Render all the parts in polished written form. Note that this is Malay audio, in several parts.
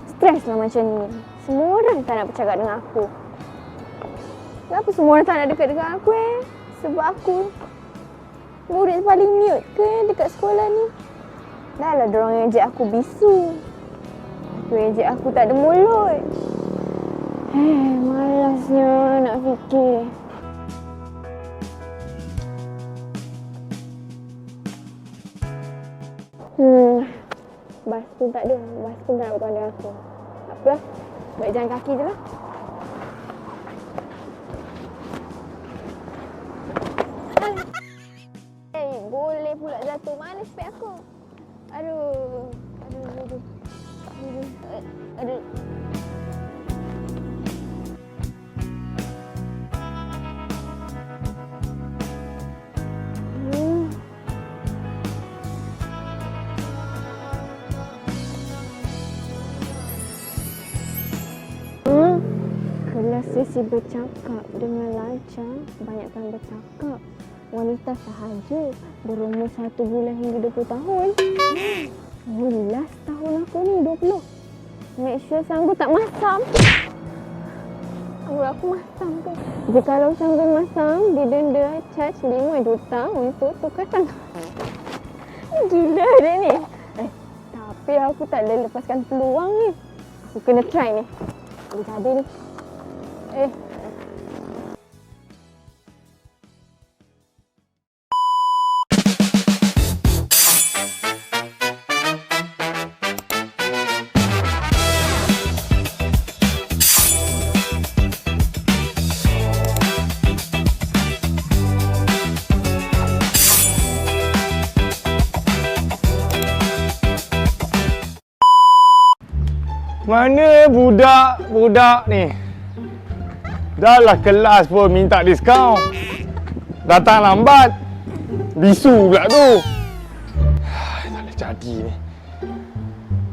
Stres lah macam ni. Semua orang tak nak bercakap dengan aku. Kenapa semua orang tak nak dekat dengan aku Sebab aku murid paling mute ke dekat sekolah ni. Dah lah diorang ejek aku bisu. Diorang ejek aku tak ada mulut. Malasnya nak fikir. Bas pun tak ada. Bas pun tak nak berkawan dengan aku. Tak apalah. Baik jalan kaki je lah. Boleh pula jatuh. Mana spek aku? Aduh. Kelas sesi bercakap dengan lancar, banyakkan bercakap. Wanita sahaja berumur 1 bulan hingga 20 tahun. 11 tahun aku ni, 20. Make sure sanggup tak masam. Aku masam ke? Jikalau sanggup masam, didenda charge 5 juta untuk tukar tangga. Gila dia ni. Tapi aku tak boleh lepaskan peluang ni. Aku kena try ni. Boleh jadi ni. Mana budak-budak ni? Dah lah kelas pun minta diskaun. Datang lambat. Bisu pula tu. Tak boleh jadi ni.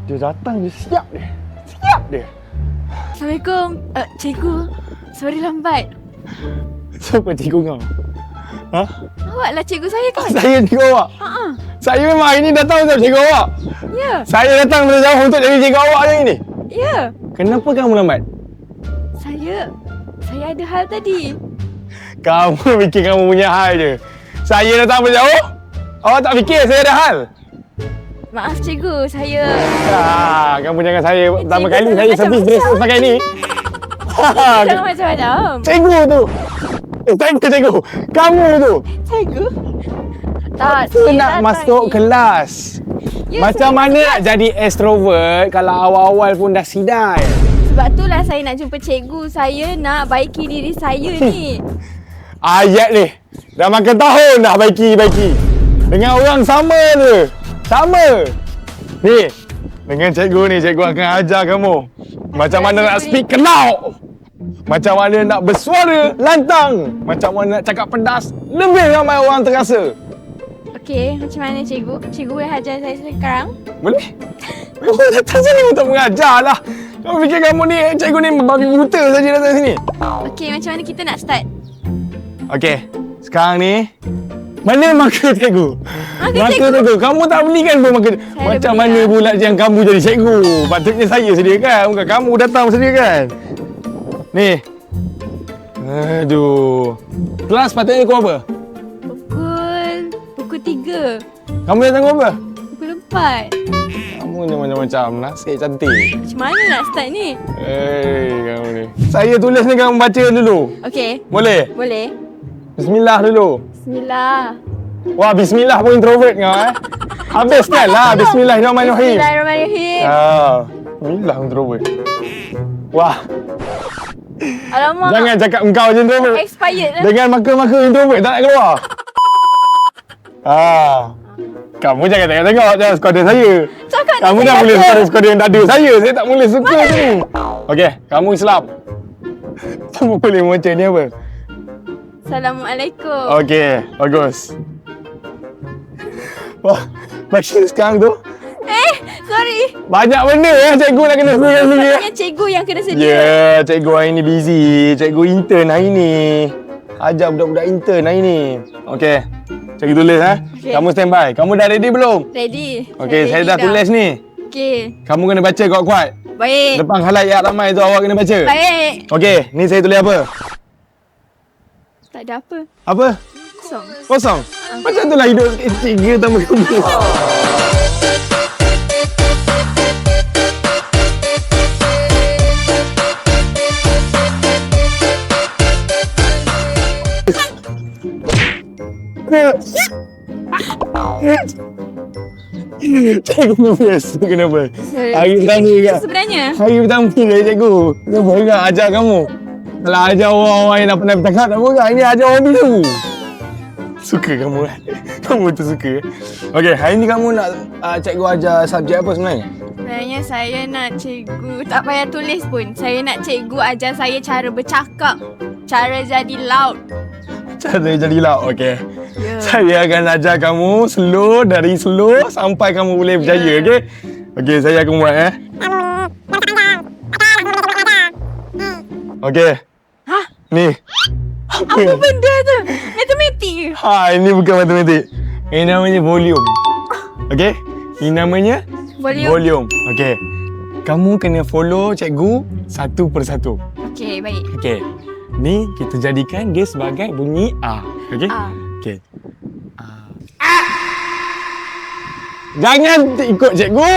Dia datang, dia siap dia. Assalamualaikum. Cikgu. Sorry lambat. Siapa cikgu kau? Ha? Awak lah cikgu saya kan? Saya cikgu awak? Saya memang hari ni datang untuk cikgu awak. Ya. Saya datang dari jauh untuk jadi cikgu awak hari ni. Ya. Kenapa kamu lambat? Saya ada hal tadi. Kamu fikir kamu punya hal je. Saya datang berjauh. Awak tak fikir saya ada hal? Maaf cikgu, saya... Kamu jangan saya pertama Cikgu kali tak saya servis dress macam-macam. pakai ni. Jangan macam-macam. Cikgu tu. Cikgu. Kamu tu. Cikgu? Tak, Saya nak masuk kelas. Ya, Macam mana nak jadi extrovert kalau awal-awal pun dah sidai? Sebab itulah saya nak jumpa cikgu. Saya nak baiki diri saya ni. Ayat ni. Dah makan tahun dah baiki. Dengan orang sama je. Sama. Ni. Dengan cikgu ni, cikgu akan ajar kamu. Macam mana nak speak kenau. Macam mana nak bersuara lantang. Macam mana nak cakap pedas. Lebih ramai orang terasa. Okey, macam mana cikgu? Cikgu boleh ajar saya sekarang? Boleh? Kamu datang sini untuk mengajar lah. Kamu fikir kamu ni, cikgu ni babi buta saja datang sini? Okey, macam mana kita nak start? Okey, sekarang ni, mana marker cikgu? Marker Cikgu. Kamu tak belikan pun marker. Saya Macam beli mana lah. pula yang kamu jadi cikgu? Patutnya saya sediakan, bukan kamu datang sediakan. Ni. Aduh. Kelas patutnya kau apa? Pukul 3. Kamu datang kau apa? Pukul 4. Kamu ni macam-macam. Nasib cantik. Macam mana nak start ni? Kamu ni. Saya tulis ni kamu baca dulu. Okey. Boleh? Boleh. Bismillah dulu. Bismillah. Wah, bismillah pun introvert kau Habiskan lah. Bismillahirrahmanirrahim. Bismillahirrahmanirrahim. Bismillah introvert. Wah, Alamak. jangan cakap engkau je introvert. Expired lah. Dengan marker-marker introvert tak nak keluar. Kamu jangan tengok jangan skoder saya. Cakap Kamu tak dah saya boleh kata. skoder yang dada saya. Saya tak boleh suka ni. Okey, kamu Islam. Kamu boleh baca ni apa? Assalamualaikum. Okey, bagus. Wah, macam sekarang tu Sorry. banyak benda cikgu nak kena sedia. Sepatutnya cikgu yang kena sedia. Ya, cikgu hari ni busy. Cikgu intern hari ni. Ajar budak-budak intern hari ni. Okey. Cikgu tulis Okey. Kamu standby. Kamu dah ready belum? Ready. Okey, saya ready dah tulis ni. Okey. Kamu kena baca kuat-kuat. Baik. Depan khalayak ramai tu awak kena baca. Baik. Okey, ni saya tulis apa? Tak ada apa. Apa? Kosong. Kosong. Macam tu lah hidup tiga tambah kamu. Cikgu biasa kenapa? Hari pertama kan? Sebenarnya. Hari pertama ni cikgu. Kenapa ingat ajar kamu? Kalau ajar orang-orang yang nak pernah bercakap tak apa. Ini ajar orang bisu. Suka kamu kan? Kamu tu suka. Okey, hari ni kamu nak cikgu ajar subjek apa sebenarnya? Sebenarnya saya nak cikgu, tak payah tulis pun. Saya nak cikgu ajar saya cara bercakap. Cara jadi loud. Cara jadilah. Okey. Ya. Saya akan ajar kamu slow, dari slow sampai kamu boleh berjaya, okey? Okey, saya akan buat Okey. Hah? Ni. Apa benda tu? Matematik ke? Ha, ini bukan matematik. Ini namanya volume. Okey? Ini namanya volume. Okey. Kamu kena follow cikgu satu persatu. Okey, baik. Okey. Ni kita jadikan dia sebagai bunyi A. Okey? A. Okey. Jangan ikut cikgu.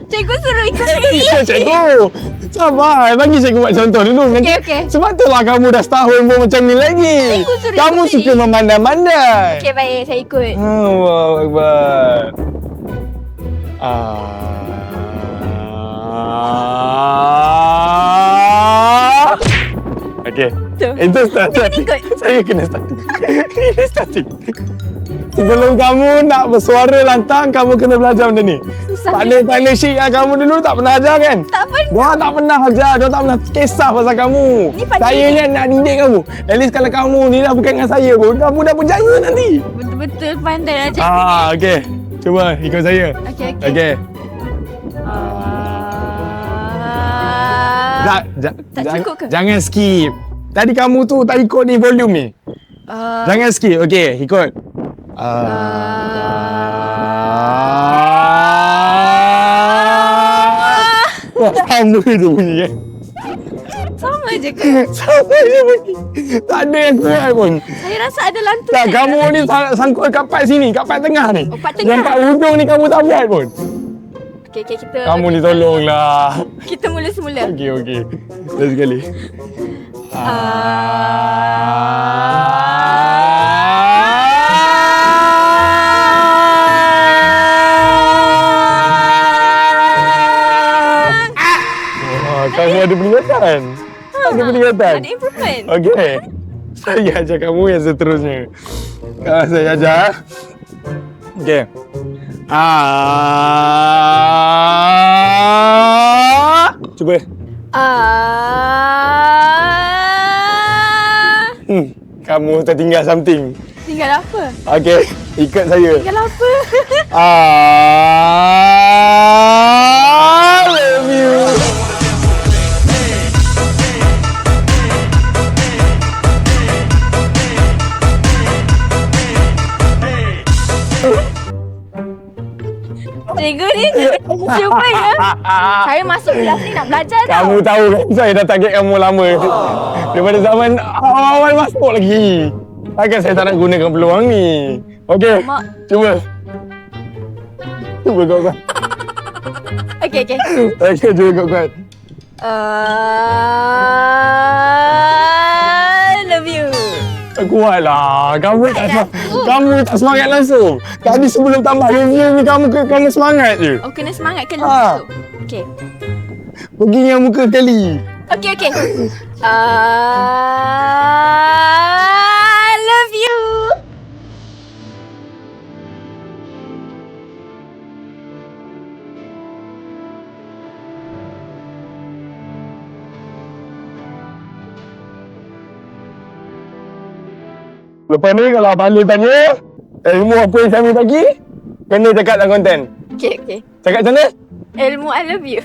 Cikgu suruh ikut sendiri. Ikut cikgu. Sabar, bagi cikgu buat contoh dulu. Nanti, okey. Sebab itulah kamu dah setahun pun macam ni lagi. Cikgu suruh Kamu ikut suka sendiri. memandai-mandai. Okey, baik. Saya ikut. Allahu Akbar. Okey. Tu. Itu starting. ikut. Saya kena starting. Ini starting. Sebelum kamu nak bersuara lantang, kamu kena belajar benda ni. Susah. Partner-partnership yang kamu dulu tak pernah ajar kan? Tak pernah. Diorang tak pernah ajar, diorang tak pernah kisah pasal kamu. Ni partner- Saya ni nak didik kamu. At least kalau kamu ni dah bukan dengan saya pun, kamu dah berjaya nanti. Betul-betul pandai lah cikgu. Okey. Cuba ikut saya. Okey, okey. Okey. Tak cukup ke? Jangan skip. Tadi kamu tu tak ikut ni volume ni. Jangan skip. Okey, ikut. Sama tu bunyi kan? Sama je ke? Sama je bunyi. Tak ada yang kurang pun. Saya rasa ada lantunan. Tak, kamu ni sangkut kat part sini, kat part tengah ni. Oh, part tengah. Yang part hujung ni kamu tak buat pun. Okey, okey, kita... Kamu ni tolonglah. Kita mula semula. Okey, okey. Last sekali. Kamu ada peningkatan. Ada peningkatan. Ada improvement. Okey. Saya ajar kamu yang seterusnya. Saya ajar. Okey. Cuba. Kamu tertinggal something. Tinggal apa? Okey, ikut saya. Tinggal apa? I love you. Cikgu ni cuba ya. Saya masuk kelas ni nak belajar tau. Kamu tahu kan saya dah target kamu lama. Daripada zaman awal masuk lagi. Takkan saya tak nak gunakan peluang ni. Okey, Mak. cuba. Cuba kuat-kuat. Okey, okey. Okey, cuba kuat-kuat. I love you. Kuatlah. Kamu tak semangat langsung. Tadi sebelum tambah review ni kamu semangat je. Oh, kena semangat ke Ha. tu? Okey. Pergi yang muka kali. Okey, okey. I love you. Lepas ni kalau Abang Ali tanya ilmu apa yang kami bagi, kena cakap dalam konten. Okey, okey. Cakap macam mana? Ilmu I love you.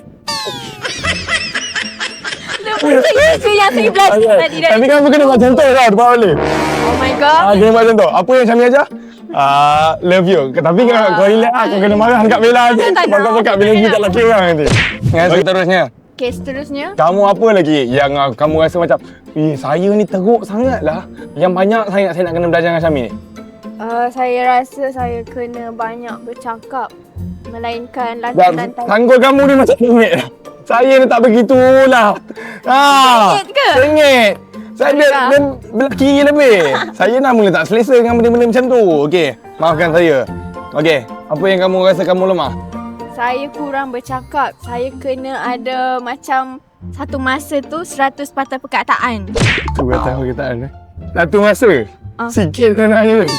Itu yang saya belajar tadi. Tapi kamu kena buat contoh tau depan Ali. Oh my god. Kena buat contoh. Apa yang kami ajar? Love you. Tapi kau relax lah. Kau kena marah dekat Bella je. Tak nak. Kau cakap Bella tak lelaki orang nanti. Yang seterusnya. Okay, seterusnya. Kamu apa lagi yang kamu rasa macam, saya ni teruk sangat lah. Yang banyak sangat saya nak kena belajar dengan Syami ni. Saya rasa saya kena banyak bercakap. Melainkan lantai-lantai. Tanggul kamu ni macam sengit lah. Saya ni tak begitulah. Sengit ke? Sengit. Saya dia belah kiri lebih. Saya nak mula tak selesa dengan benda-benda macam tu. Okey, maafkan saya. Okey, apa yang kamu rasa kamu lemah? Saya kurang bercakap. Saya kena ada macam satu masa tu 100 patah perkataan. Tu kata perkataan. Satu masa? Sikit sebenarnya.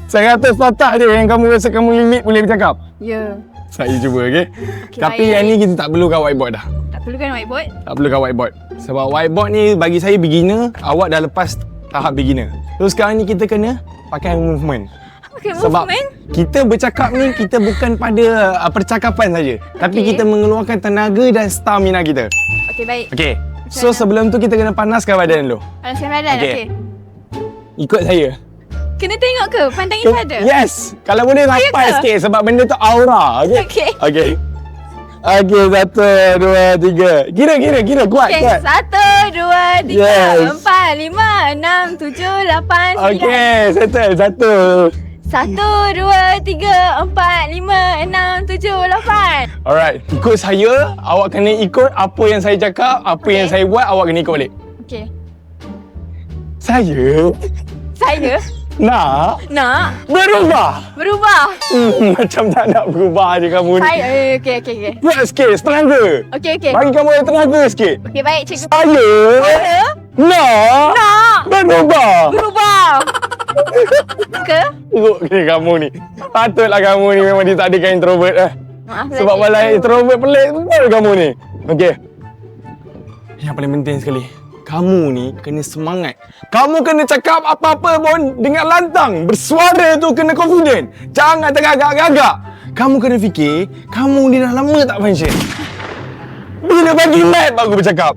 100 patah je yang kamu rasa kamu limit boleh bercakap. Ya. Saya cuba, okey? Okey, Tapi baik. yang ni kita tak perlukan whiteboard dah. Tak perlukan whiteboard? Tak perlukan whiteboard. Sebab whiteboard ni bagi saya beginner, awak dah lepas tahap beginner. Terus sekarang ni kita kena pakai movement. Okay, Sebab movement? kita bercakap ni, kita bukan pada percakapan saja. Tapi Okey. kita mengeluarkan tenaga dan stamina kita. Okey, baik. Okey. So sebelum tu kita kena panaskan badan dulu. Panaskan badan, Okey. okey. Ikut saya. Kena tengok ke? Pandangin pada? Yes. Kalau boleh rapat ke? sikit sebab benda tu aura. Okey. Okey. Okey. Okey, 1, 2, 3. Kira kuat. Okey, Kuat. 1, 2, 3, Yes. 4, 5, 6, 7, 8, 9. Okey, settle. 1, 2, 3, 4, 5, 6, 7, 8. Alright, ikut saya. Awak kena ikut apa yang saya cakap, apa yang saya buat, awak kena ikut balik. Okey. Saya Saya nak nak berubah. Macam tak nak berubah je kamu ni. Saya okey. Kuat sikit, tenaga. Okey. Bagi kamu ada tenaga sikit. Okey, baik cikgu. Saya nak berubah. Ke? Teruk ke kamu ni? Patutlah kamu ni memang ditakdirkan introvert lah. Maaflah, Sebab cikgu. malah introvert pelik betul kamu ni. Okey. Yang paling penting sekali, kamu ni kena semangat. Kamu kena cakap apa-apa pun dengan lantang. Bersuara tu kena confident. Jangan tergagak-gagak. Kamu kena fikir, kamu ni dah lama tak function. Bila bagi mic baru bercakap.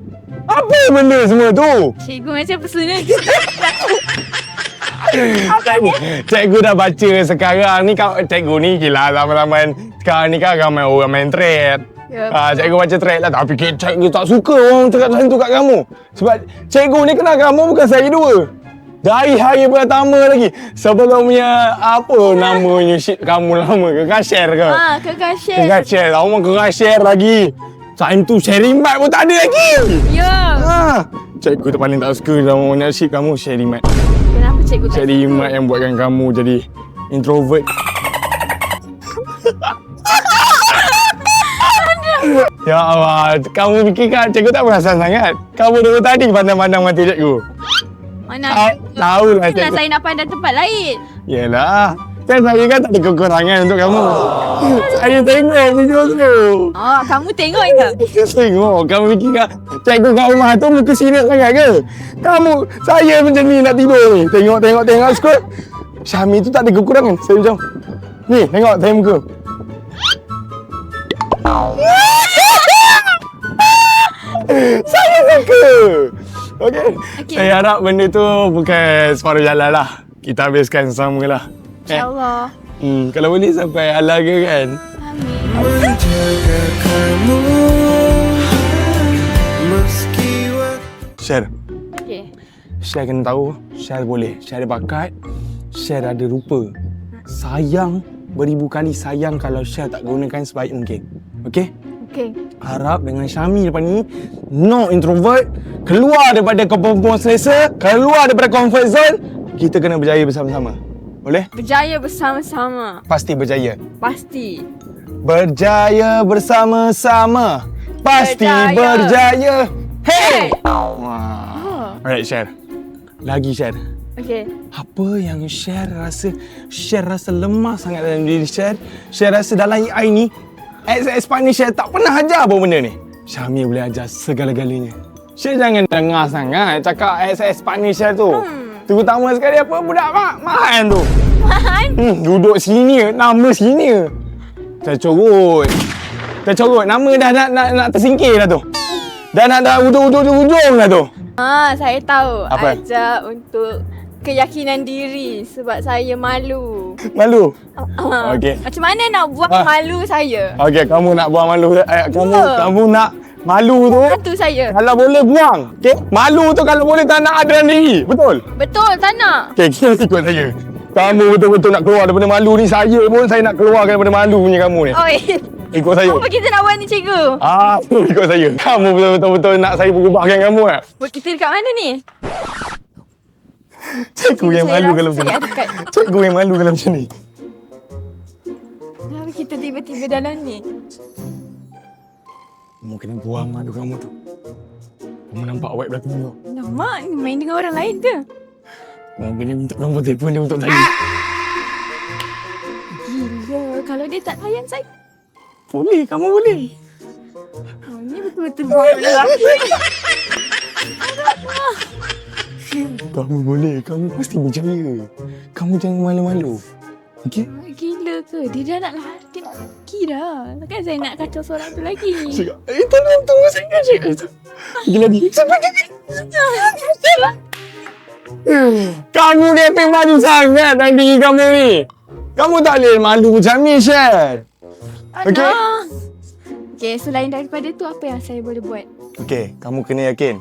Apa benda semua tu? Cikgu macam personal. Cikgu dah baca sekarang ni, cikgu ni gila zaman-zaman sekarang ni kan ramai orang main thread. Yep. Cikgu baca thread lah, tapi cikgu tak suka orang cakap macam tu kat kamu. Sebab cikgu ni kenal kamu bukan sehari dua. Dari hari pertama lagi. Sebelumnya apa namanya shit kamu lama ke? Kau share ke? Kekal share. Kau share. Lama kau share lagi. Time tu sharing mic pun tak ada lagi. Ya. Cikgu tu paling tak suka sama banyak shit kamu sharing mic. Kenapa cikgu tak Sharing suka? mic yang buatkan kamu jadi introvert. Ya Allah, kamu fikir kan cikgu tak perasan sangat. Kamu dulu tadi pandang-pandang mata cikgu. Mana? Tahulah Itulah cikgu. saya nak pandang tempat lain. Yelah. Kan saya kan tak ada kekurangan untuk kamu. Saya tengok video tu. Kamu tengok ke? Tengok, kamu fikir kan cikgu kat rumah tu muka serius sangat ke? Saya macam ni nak tidur ni. Tengok skor. Syami tu tak ada kekurangan. Saya macam, ni tengok saya muka. Saya suka. Okey. Saya harap benda tu bukan separuh jalan lah. Kita habiskan sama lah. InsyaAllah. Kalau boleh sampai halal ke kan? Amin. Menjaga kamu meski Share. Okey. Share kena tahu. Share boleh. Share ada bakat. Share ada rupa. Sayang beribu kali sayang kalau Share tak gunakan sebaik mungkin. Okey? Okey. Harap dengan Syami lepas ni, no introvert, keluar daripada kemampuan selesa, keluar daripada comfort zone, kita kena berjaya bersama-sama. Boleh? Berjaya bersama-sama. Pasti berjaya. Pasti. Berjaya bersama-sama. Pasti berjaya. Hey! Wah. Alright, Share. Lagi Share. Okey. Apa yang Share rasa lemah sangat dalam diri Share. Share rasa dalam AI ni, XS Pak ni Share tak pernah ajar pun benda ni. Syami boleh ajar segala-galanya. Share jangan dengar sangat cakap XS Pak ni Share tu. Terutama sekali apa budak Mahan tu. Mahan? Duduk senior, nama senior. Tercorot. Nama dah nak tersingkir dah tu. Dah nak ujung dah tu. Saya tahu. Apa? Ajak untuk keyakinan diri sebab saya malu. Malu? Ah, Okey. Macam mana nak buang Ah. malu saya? Okey, kamu nak buang malu. Kamu nak malu tu. Itu saya. Kalau boleh buang. Okey? Malu tu kalau boleh tak nak ada dalam diri. Betul? Betul, tak nak. Okey, kita ikut saya. Kamu betul-betul nak keluar daripada malu ni. Saya pun saya nak keluarkan daripada malu punya kamu ni. Oi. Ikut saya. Apa kita nak buat ni, cikgu? Ikut saya. Kamu betul-betul nak saya berubahkan kamu kan? Buat kita dekat mana ni? Cikgu yang Saya malu rasa kalau macam saya ni. dekat. Cikgu yang malu kalau macam ni. Kenapa kita tiba-tiba dalam ni? Kamu kena buang malu kamu tu. Kamu nampak awet belakang tu. Nampak ni main dengan orang lain ke? Kamu kena minta nombor telefon dia untuk saya. Gila, kalau dia tak layan saya. Boleh, kamu boleh. Oh, ni betul-betul buat lelaki. Kamu boleh, kamu pasti berjaya. Kamu jangan malu-malu. Okey? Gila ke? Dia dah nak lari. Dia nak pergi dah. Takkan saya nak kacau seorang tu lagi. Cakap, tunggu saya nak cakap. Pergi lagi. Sampai lagi. Kamu ni apa maju sangat dalam diri kamu ni. Kamu tak boleh malu macam ni, Syed. Okey? Okey, selain daripada tu apa yang saya boleh buat? Okey, kamu kena yakin.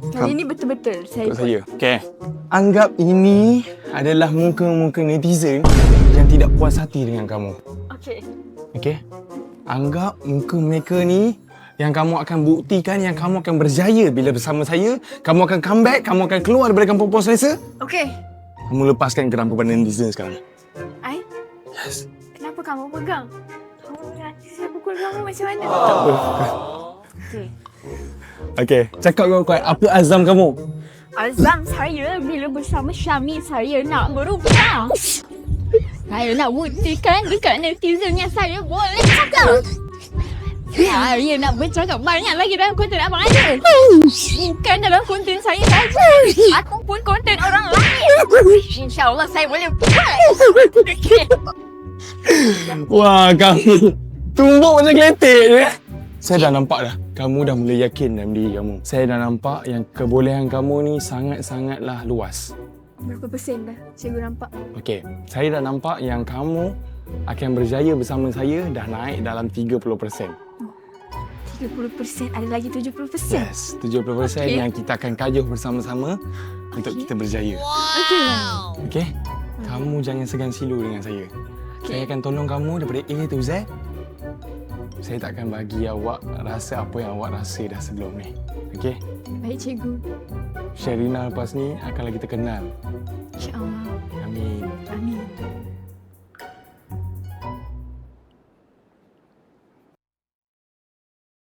Kali ni betul-betul saya Untuk buat. saya. Okey. Anggap ini adalah muka-muka netizen yang tidak puas hati dengan kamu. Okey. Okey? Anggap muka mereka ni yang kamu akan buktikan yang kamu akan berjaya bila bersama saya. Kamu akan comeback, kamu akan keluar daripada kampung pos selesa. Okey. Kamu lepaskan geram kepada netizen sekarang. Ai, Yes. kenapa kamu pegang? Kamu berani saya pukul kamu macam mana? Okey. Okey, cakap kau kuat. Apa azam kamu? Azam saya bila bersama Syami saya nak berubah. Saya nak buktikan dekat netizen yang saya boleh cakap. Saya nak bercakap banyak lagi dalam konten abang ada. Bukan dalam konten saya saja. Ataupun konten orang lain. InsyaAllah saya boleh buat. Wah, kamu tumbuk macam geletek je. Saya dah nampak dah. Kamu dah mula yakin dalam diri kamu. Saya dah nampak yang kebolehan kamu ni sangat-sangatlah luas. Berapa persen dah cikgu nampak? Okey, saya dah nampak yang kamu akan berjaya bersama saya dah naik dalam 30%. 30%, ada lagi 70%. Yes, 70% Okey. yang kita akan kajuh bersama-sama untuk kita berjaya. Okey. Okey? Kamu jangan segan silu dengan saya. Saya akan tolong kamu daripada A to Z. Saya tak akan bagi awak rasa apa yang awak rasa dah sebelum ni. Okey? Baik cikgu. Sherina lepas ni akan lagi terkenal. InsyaAllah. Amin. Amin.